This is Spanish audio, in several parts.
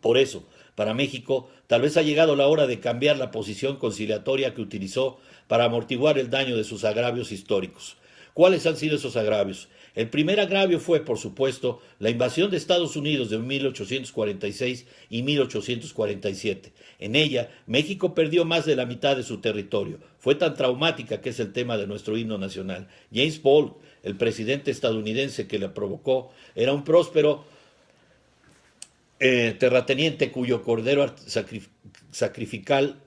Por eso, para México, tal vez ha llegado la hora de cambiar la posición conciliatoria que utilizó para amortiguar el daño de sus agravios históricos. ¿Cuáles han sido esos agravios? El primer agravio fue, por supuesto, la invasión de Estados Unidos de 1846 y 1847. En ella, México perdió más de la mitad de su territorio. Fue tan traumática que es el tema de nuestro himno nacional. James Polk, el presidente estadounidense que la provocó, era un próspero terrateniente cuyo cordero sacrificial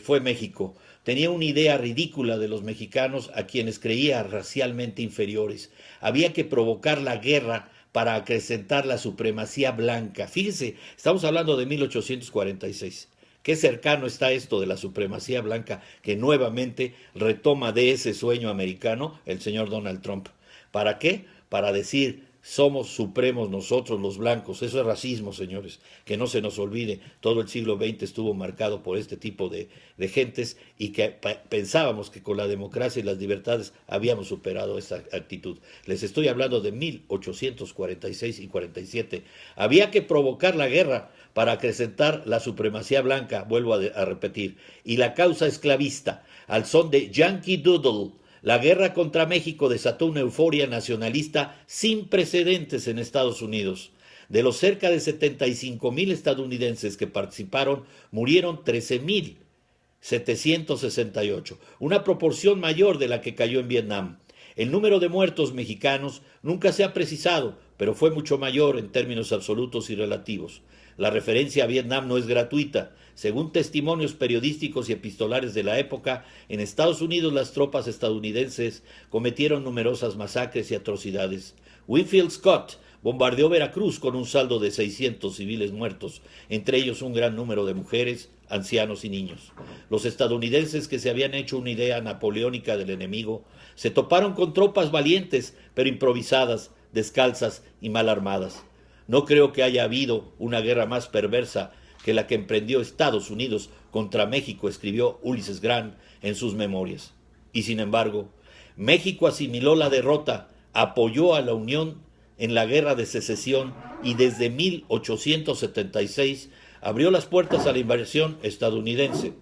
fue México. Tenía una idea ridícula de los mexicanos a quienes creía racialmente inferiores. Había que provocar la guerra para acrecentar la supremacía blanca. Fíjense, estamos hablando de 1846. Qué cercano está esto de la supremacía blanca que nuevamente retoma de ese sueño americano el señor Donald Trump. ¿Para qué? Para decir somos supremos nosotros los blancos. Eso es racismo, señores. Que no se nos olvide, todo el siglo XX estuvo marcado por este tipo de gentes y que pensábamos que con la democracia y las libertades habíamos superado esa actitud. Les estoy hablando de 1846 y 47. Había que provocar la guerra para acrecentar la supremacía blanca, vuelvo a repetir, y la causa esclavista, al son de Yankee Doodle. La guerra contra México desató una euforia nacionalista sin precedentes en Estados Unidos. De los cerca de 75,000 estadounidenses que participaron, murieron 13,768, una proporción mayor de la que cayó en Vietnam. El número de muertos mexicanos nunca se ha precisado, pero fue mucho mayor en términos absolutos y relativos. La referencia a Vietnam no es gratuita. Según testimonios periodísticos y epistolares de la época, en Estados Unidos las tropas estadounidenses cometieron numerosas masacres y atrocidades. Winfield Scott bombardeó Veracruz con un saldo de 600 civiles muertos, entre ellos un gran número de mujeres, ancianos y niños. Los estadounidenses que se habían hecho una idea napoleónica del enemigo se toparon con tropas valientes, pero improvisadas, descalzas y mal armadas. No creo que haya habido una guerra más perversa que la que emprendió Estados Unidos contra México, escribió Ulysses Grant en sus memorias. Y sin embargo, México asimiló la derrota, apoyó a la Unión en la guerra de secesión y desde 1876 abrió las puertas a la invasión estadounidense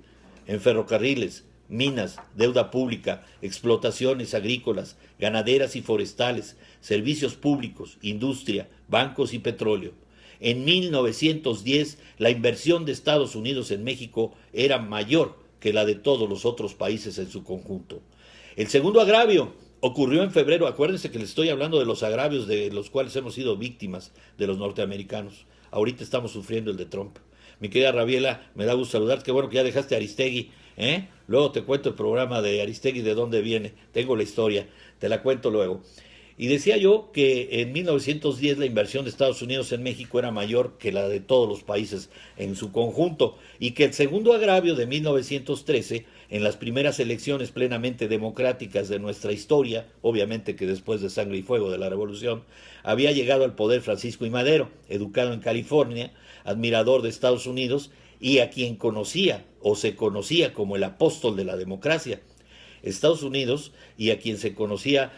en ferrocarriles, minas, deuda pública, explotaciones agrícolas, ganaderas y forestales, servicios públicos, industria, bancos y petróleo. En 1910, la inversión de Estados Unidos en México era mayor que la de todos los otros países en su conjunto. El segundo agravio ocurrió en febrero. Acuérdense que les estoy hablando de los agravios de los cuales hemos sido víctimas de los norteamericanos. Ahorita estamos sufriendo el de Trump. Mi querida Rabiela, me da gusto saludarte. Qué bueno que ya dejaste a Aristegui, ¿eh? Luego te cuento el programa de Aristegui, de dónde viene. Tengo la historia, te la cuento luego. Y decía yo que en 1910 la inversión de Estados Unidos en México era mayor que la de todos los países en su conjunto y que el segundo agravio de 1913, en las primeras elecciones plenamente democráticas de nuestra historia, obviamente que después de Sangre y Fuego de la Revolución, había llegado al poder Francisco I. Madero, educado en California, admirador de Estados Unidos y a quien conocía o se conocía como el apóstol de la democracia. Estados Unidos, y a quien se conocía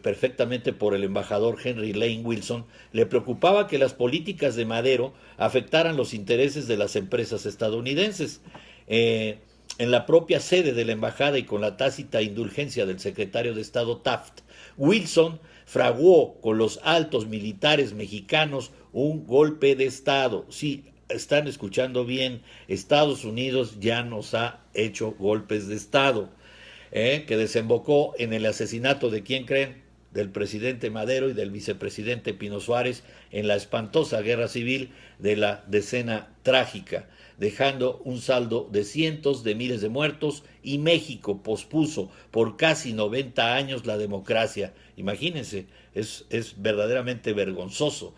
perfectamente por el embajador Henry Lane Wilson, le preocupaba que las políticas de Madero afectaran los intereses de las empresas estadounidenses. En la propia sede de la embajada y con la tácita indulgencia del secretario de Estado Taft, Wilson fraguó con los altos militares mexicanos un golpe de Estado. Sí, están escuchando bien, Estados Unidos ya nos ha hecho golpes de Estado. Que desembocó en el asesinato de ¿quién creen? Del presidente Madero y del vicepresidente Pino Suárez en la espantosa guerra civil de la Decena Trágica, dejando un saldo de cientos de miles de muertos, y México pospuso por casi 90 años la democracia. Imagínense, es verdaderamente vergonzoso.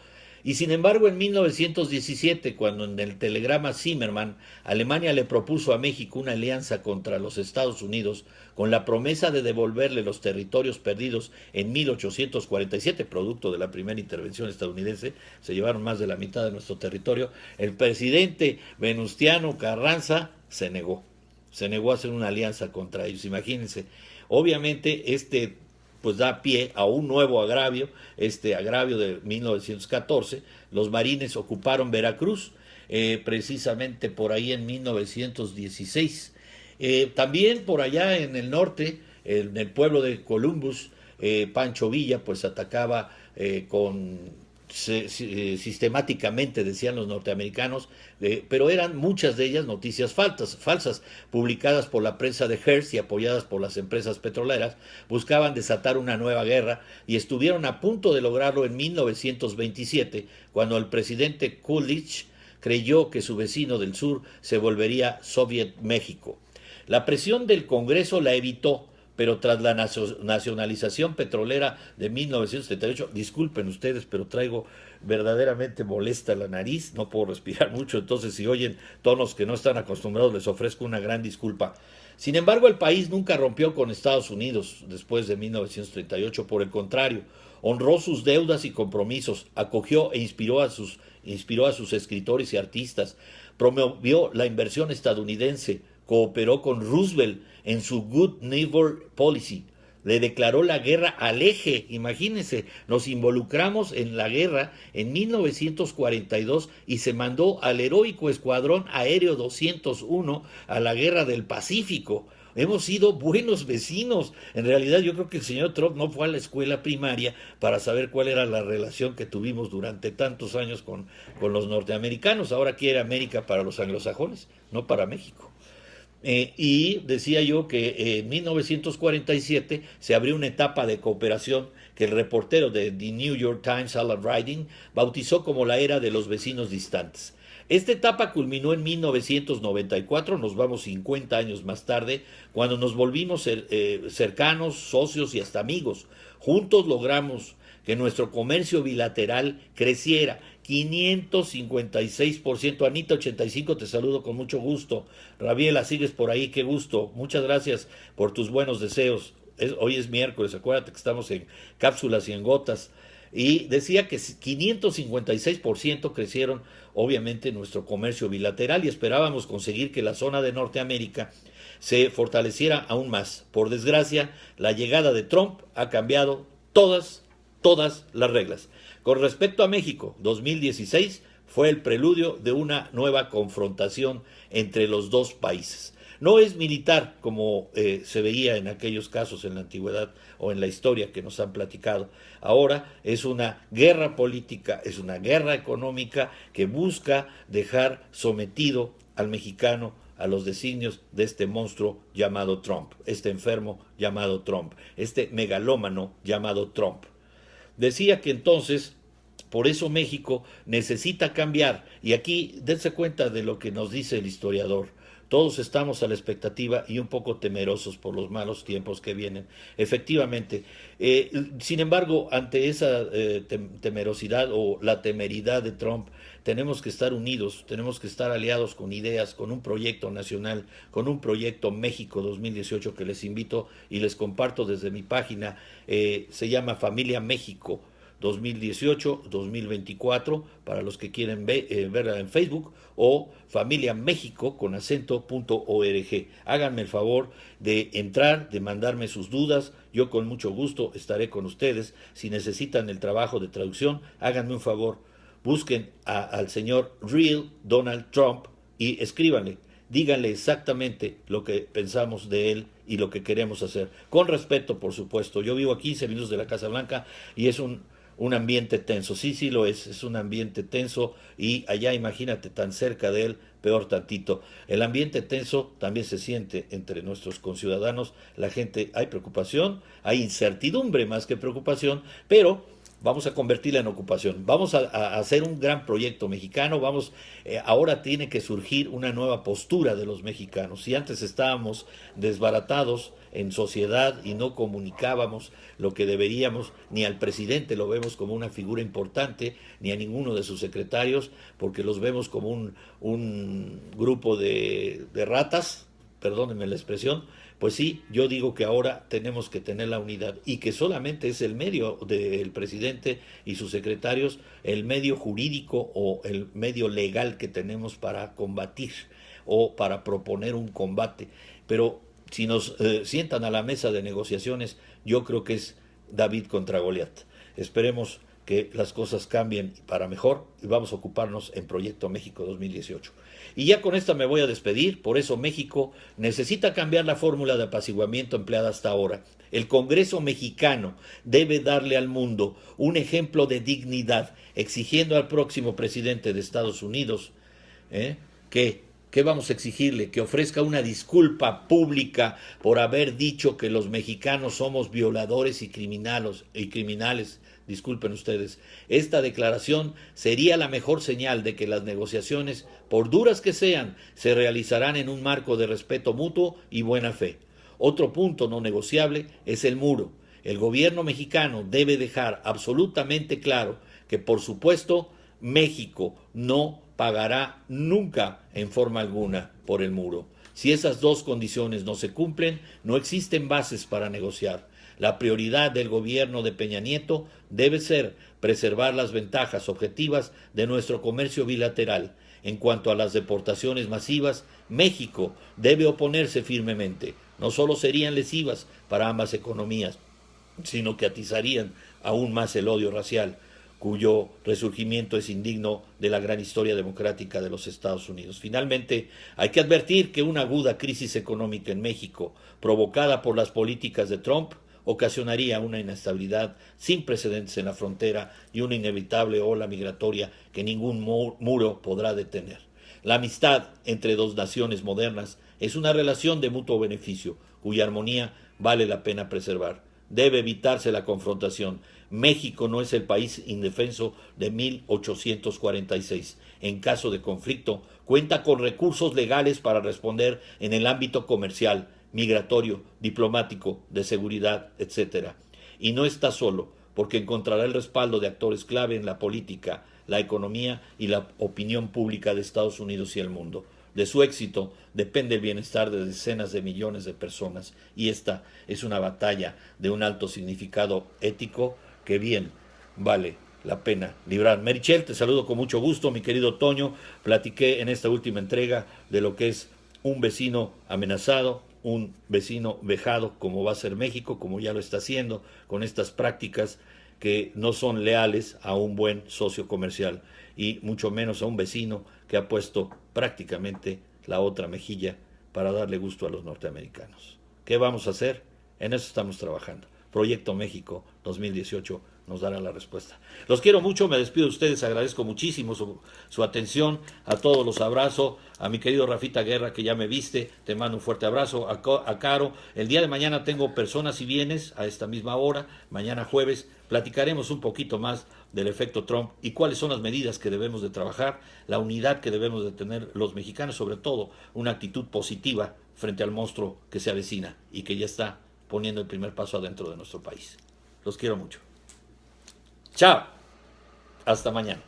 Y sin embargo, en 1917, cuando en el telegrama Zimmermann, Alemania le propuso a México una alianza contra los Estados Unidos con la promesa de devolverle los territorios perdidos en 1847, producto de la primera intervención estadounidense, se llevaron más de la mitad de nuestro territorio, el presidente Venustiano Carranza se negó a hacer una alianza contra ellos. Imagínense, obviamente pues da pie a un nuevo agravio, este agravio de 1914. Los marines ocuparon Veracruz precisamente por ahí en 1916. También por allá en el norte, en el pueblo de Columbus, Pancho Villa pues atacaba sistemáticamente, decían los norteamericanos, pero eran muchas de ellas noticias falsas, publicadas por la prensa de Hearst y apoyadas por las empresas petroleras. Buscaban desatar una nueva guerra y estuvieron a punto de lograrlo en 1927, cuando el presidente Coolidge creyó que su vecino del sur se volvería Soviet México. La presión del Congreso la evitó, pero tras la nacionalización petrolera de 1978, disculpen ustedes, pero traigo verdaderamente molesta la nariz, no puedo respirar mucho, entonces si oyen tonos que no están acostumbrados les ofrezco una gran disculpa. Sin embargo, el país nunca rompió con Estados Unidos después de 1938, por el contrario, honró sus deudas y compromisos, acogió e inspiró a sus escritores y artistas, promovió la inversión estadounidense, cooperó con Roosevelt en su Good Neighbor Policy, le declaró la guerra al eje. Imagínense, nos involucramos en la guerra en 1942 y se mandó al heroico Escuadrón Aéreo 201 a la guerra del Pacífico. Hemos sido buenos vecinos. En realidad yo creo que el señor Trump no fue a la escuela primaria para saber cuál era la relación que tuvimos durante tantos años con los norteamericanos. Ahora quiere América para los anglosajones, no para México. Y decía yo que en 1947 se abrió una etapa de cooperación que el reportero de The New York Times, Alan Riding, bautizó como la era de los vecinos distantes. Esta etapa culminó en 1994, nos vamos 50 años más tarde, cuando nos volvimos cercanos, socios y hasta amigos. Juntos logramos que nuestro comercio bilateral creciera 556%. Anita 85, te saludo con mucho gusto. Rabiela, sigues por ahí, qué gusto. Muchas gracias por tus buenos deseos. Hoy es miércoles, acuérdate que estamos en cápsulas y en gotas. Y decía que 556% crecieron, obviamente, nuestro comercio bilateral, y esperábamos conseguir que la zona de Norteamérica se fortaleciera aún más. Por desgracia, la llegada de Trump ha cambiado todas las reglas. Con respecto a México, 2016 fue el preludio de una nueva confrontación entre los dos países. No es militar como se veía en aquellos casos en la antigüedad o en la historia que nos han platicado. Ahora es una guerra política, es una guerra económica que busca dejar sometido al mexicano a los designios de este monstruo llamado Trump, este enfermo llamado Trump, este megalómano llamado Trump. Decía que entonces, por eso México necesita cambiar, y aquí dense cuenta de lo que nos dice el historiador. Todos estamos a la expectativa y un poco temerosos por los malos tiempos que vienen. Efectivamente, sin embargo, ante esa temerosidad o la temeridad de Trump, tenemos que estar unidos, tenemos que estar aliados con ideas, con un proyecto nacional, con un proyecto México 2018 que les invito y les comparto desde mi página. Se llama Familia México 2018-2024, para los que quieren verla en Facebook, o Familia México con acento.org. Háganme el favor de entrar, de mandarme sus dudas, yo con mucho gusto estaré con ustedes. Si necesitan el trabajo de traducción, háganme un favor, busquen al señor Real Donald Trump y escríbanle, díganle exactamente lo que pensamos de él y lo que queremos hacer, con respeto, por supuesto. Yo vivo a 15 minutos de la Casa Blanca y es un ambiente tenso, sí lo es un ambiente tenso, y allá imagínate tan cerca de él, peor tantito. El ambiente tenso también se siente entre nuestros conciudadanos, la gente, hay preocupación, hay incertidumbre más que preocupación, pero vamos a convertirla en ocupación, vamos a hacer un gran proyecto mexicano, ahora tiene que surgir una nueva postura de los mexicanos. Si antes estábamos desbaratados en sociedad y no comunicábamos lo que deberíamos, ni al presidente lo vemos como una figura importante, ni a ninguno de sus secretarios, porque los vemos como un grupo de ratas, perdónenme la expresión. Pues sí, yo digo que ahora tenemos que tener la unidad, y que solamente es el medio del presidente y sus secretarios, el medio jurídico o el medio legal que tenemos para combatir o para proponer un combate. Pero si nos sientan a la mesa de negociaciones, yo creo que es David contra Goliat. Esperemos que las cosas cambien para mejor y vamos a ocuparnos en Proyecto México 2018. Y ya con esta me voy a despedir, por eso México necesita cambiar la fórmula de apaciguamiento empleada hasta ahora. El Congreso mexicano debe darle al mundo un ejemplo de dignidad, exigiendo al próximo presidente de Estados Unidos ¿qué vamos a exigirle? Que ofrezca una disculpa pública por haber dicho que los mexicanos somos violadores y criminales. Disculpen ustedes. Esta declaración sería la mejor señal de que las negociaciones, por duras que sean, se realizarán en un marco de respeto mutuo y buena fe. Otro punto no negociable es el muro. El gobierno mexicano debe dejar absolutamente claro que, por supuesto, México no pagará nunca en forma alguna por el muro. Si esas dos condiciones no se cumplen, no existen bases para negociar. La prioridad del gobierno de Peña Nieto debe ser preservar las ventajas objetivas de nuestro comercio bilateral. En cuanto a las deportaciones masivas, México debe oponerse firmemente. No solo serían lesivas para ambas economías, sino que atizarían aún más el odio racial, cuyo resurgimiento es indigno de la gran historia democrática de los Estados Unidos. Finalmente, hay que advertir que una aguda crisis económica en México, provocada por las políticas de Trump, ocasionaría una inestabilidad sin precedentes en la frontera y una inevitable ola migratoria que ningún muro podrá detener. La amistad entre dos naciones modernas es una relación de mutuo beneficio, cuya armonía vale la pena preservar. Debe evitarse la confrontación. México no es el país indefenso de 1846. En caso de conflicto, cuenta con recursos legales para responder en el ámbito comercial, migratorio, diplomático, de seguridad, etc. Y no está solo, porque encontrará el respaldo de actores clave en la política, la economía y la opinión pública de Estados Unidos y el mundo. De su éxito depende el bienestar de decenas de millones de personas, y esta es una batalla de un alto significado ético que bien vale la pena librar. Merichel, te saludo con mucho gusto, mi querido Toño. Platiqué en esta última entrega de lo que es un vecino amenazado, un vecino vejado, como va a ser México, como ya lo está haciendo, con estas prácticas que no son leales a un buen socio comercial y mucho menos a un vecino que ha puesto prácticamente la otra mejilla para darle gusto a los norteamericanos. ¿Qué vamos a hacer? En eso estamos trabajando. Proyecto México 2018 nos dará la respuesta. Los quiero mucho, me despido de ustedes, agradezco muchísimo su atención, a todos los abrazo, a mi querido Rafita Guerra que ya me viste, te mando un fuerte abrazo, a Caro. El día de mañana tengo Personas y Bienes a esta misma hora, mañana jueves, platicaremos un poquito más del efecto Trump y cuáles son las medidas que debemos de trabajar, la unidad que debemos de tener los mexicanos, sobre todo una actitud positiva frente al monstruo que se avecina y que ya está poniendo el primer paso adentro de nuestro país. Los quiero mucho. Chao. Hasta mañana.